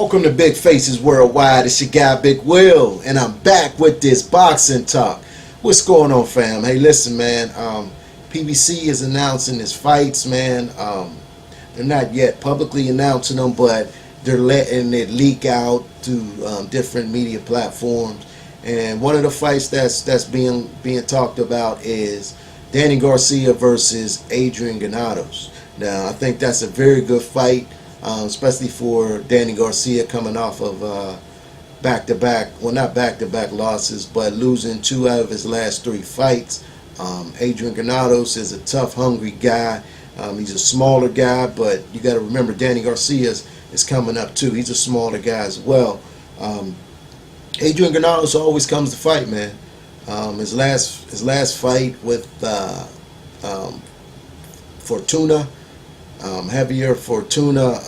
Welcome to Big Faces Worldwide. It's your guy Big Will, and I'm back with this boxing talk. What's going on, fam? Hey, listen, man. PBC is announcing his fights, man. They're not yet publicly announcing them, but they're letting it leak out to different media platforms. And one of the fights that's being talked about is Danny Garcia versus Adrien Granados. Now, I think that's a very good fight. Especially for Danny Garcia coming off of back-to-back, well, not back-to-back losses, but losing 2 out of his last 3 fights. Adrien Granados is a tough, hungry guy. He's a smaller guy, but you got to remember Danny Garcia is coming up too. He's a smaller guy as well. Adrien Granados always comes to fight, man. His last fight with Fortuna. Heavier Fortuna,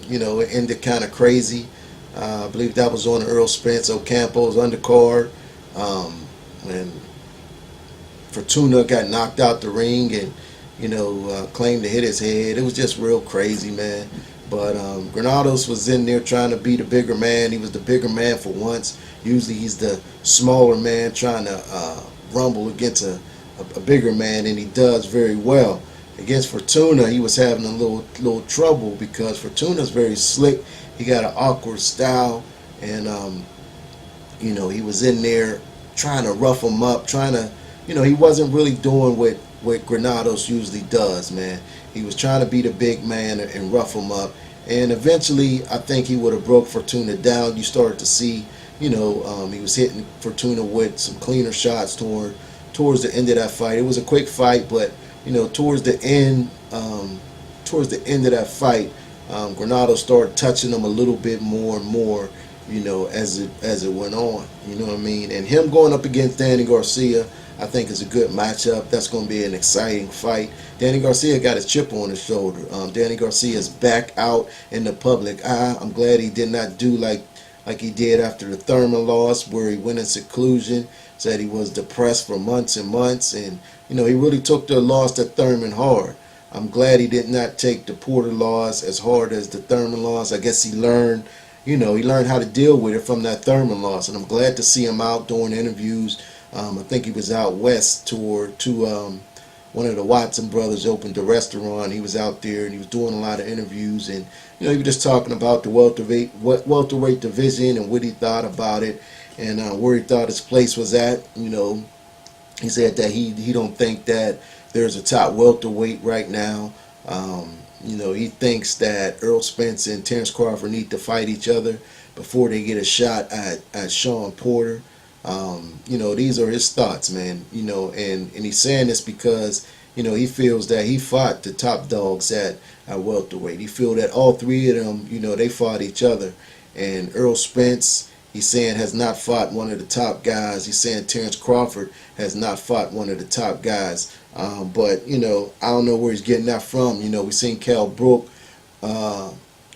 it ended kind of crazy. I believe that was on Earl Spence Ocampo's undercard. When Fortuna got knocked out the ring and, claimed to hit his head. It was just real crazy, man. But Granados was in there trying to be the bigger man. He was the bigger man for once. Usually he's the smaller man trying to rumble against a bigger man, and he does very well. Against Fortuna, he was having a little trouble because Fortuna's very slick. He got an awkward style, and he was in there trying to rough him up, he wasn't really doing what Granados usually does, man. He was trying to be the big man and rough him up, and eventually I think he would have broke Fortuna down. You started to see, he was hitting Fortuna with some cleaner shots towards the end of that fight. It was a quick fight, but towards the end of that fight, Granados started touching him a little bit more and more, as it went on. You know what I mean? And him going up against Danny Garcia, I think is a good matchup. That's going to be an exciting fight. Danny Garcia got his chip on his shoulder. Danny Garcia is back out in the public eye. I'm glad he did not do like he did after the Thurman loss, where he went in seclusion, said he was depressed for months and months, and he really took the loss to Thurman hard. I'm glad he did not take the Porter loss as hard as the Thurman loss. I guess he learned how to deal with it from that Thurman loss, and I'm glad to see him out doing interviews. I think he was out west to one of the Watson brothers opened a restaurant. He was out there and he was doing a lot of interviews, and he was just talking about the welterweight division and what he thought about it, and where he thought his place was at. He said that he don't think that there's a top welterweight right now. He thinks that Earl Spence and Terrence Crawford need to fight each other before they get a shot at Sean Porter. These are his thoughts, man. And he's saying this because he feels that he fought the top dogs at welterweight. He feels that all 3 of them, they fought each other, and Earl Spence, he's saying, has not fought one of the top guys. He's saying Terrence Crawford has not fought one of the top guys. But I don't know where he's getting that from. We've seen Kell Brook,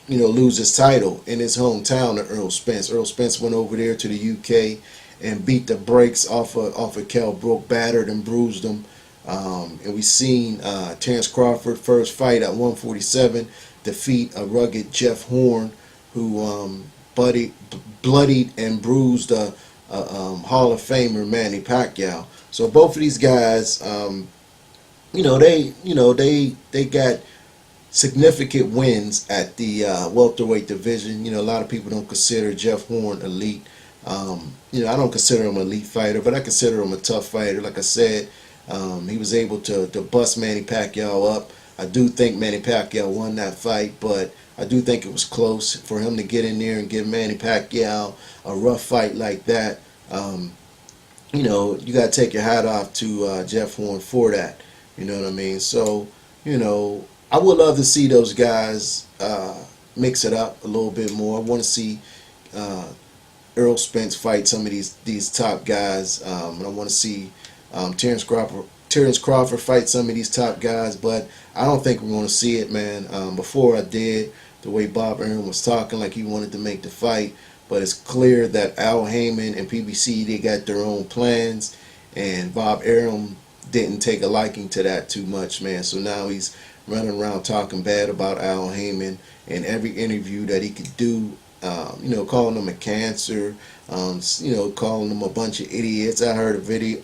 lose his title in his hometown to Earl Spence. Earl Spence went over there to the UK and beat the brakes off of Kell Brook, battered and bruised him. And we've seen Terrence Crawford, first fight at 147, defeat a rugged Jeff Horn, who bloodied and bruised a Hall of Famer Manny Pacquiao. So both of these guys, they got significant wins at the welterweight division. A lot of people don't consider Jeff Horn elite. I don't consider him an elite fighter, but I consider him a tough fighter. Like I said, he was able to bust Manny Pacquiao up. I do think Manny Pacquiao won that fight, but I do think it was close for him to get in there and give Manny Pacquiao a rough fight like that. You got to take your hat off to Jeff Horn for that. You know what I mean? So, I would love to see those guys mix it up a little bit more. I want to see Earl Spence fight some of these top guys, and I want to see Terrence Crawford fight some of these top guys, but I don't think we're going to see it, man. Before I did, the way Bob Arum was talking like he wanted to make the fight, but it's clear that Al Heyman and PBC, they got their own plans, and Bob Arum didn't take a liking to that too much, man. So now he's running around talking bad about Al Heyman, and every interview that he could do you know, calling them a cancer, you know, calling them a bunch of idiots. I heard a video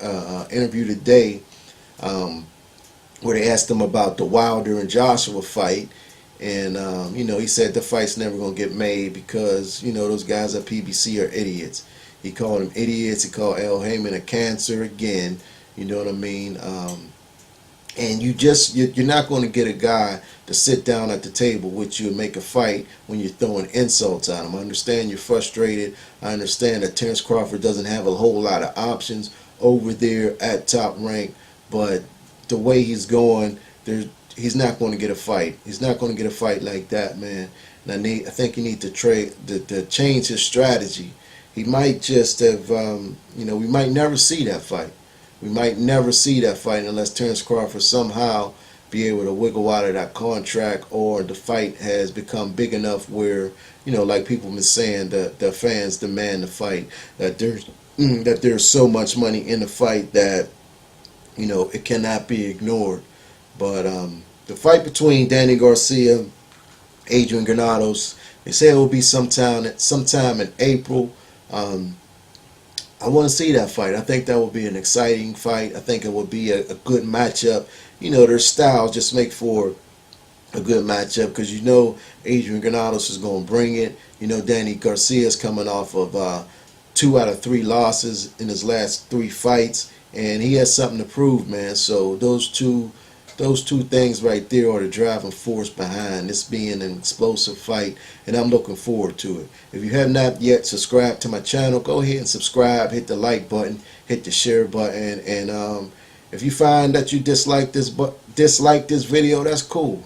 interview today where they asked him about the Wilder and Joshua fight, and you know, he said the fight's never gonna get made because, you know, those guys at PBC are idiots. He called them idiots. He called Al Heyman a cancer again. You know what I mean? And you're not going to get a guy to sit down at the table with you and make a fight when you're throwing insults at him. I understand you're frustrated. I understand that Terence Crawford doesn't have a whole lot of options over there at Top Rank, but the way he's going, he's not going to get a fight. He's not going to get a fight like that, man. And I think he needs to change his strategy. He might just have, you know, we might never see that fight. We might never see that fight unless Terence Crawford somehow be able to wiggle out of that contract, or the fight has become big enough where, you know, like people have been saying, the fans demand the fight, that there's so much money in the fight that, you know, it cannot be ignored. But the fight between Danny Garcia, Adrien Granados, they say it will be sometime in April. I want to see that fight. I think that will be an exciting fight. I think it will be a good matchup. You know, their styles just make for a good matchup because, you know, Adrien Granados is going to bring it. You know, Danny Garcia is coming off of 2 out of 3 losses in his last 3 fights, and he has something to prove, man. So those two things right there are the driving force behind this being an explosive fight, and I'm looking forward to it. If you have not yet subscribed to my channel, go ahead and subscribe, hit the like button, hit the share button, and if you find that you dislike this video, that's cool.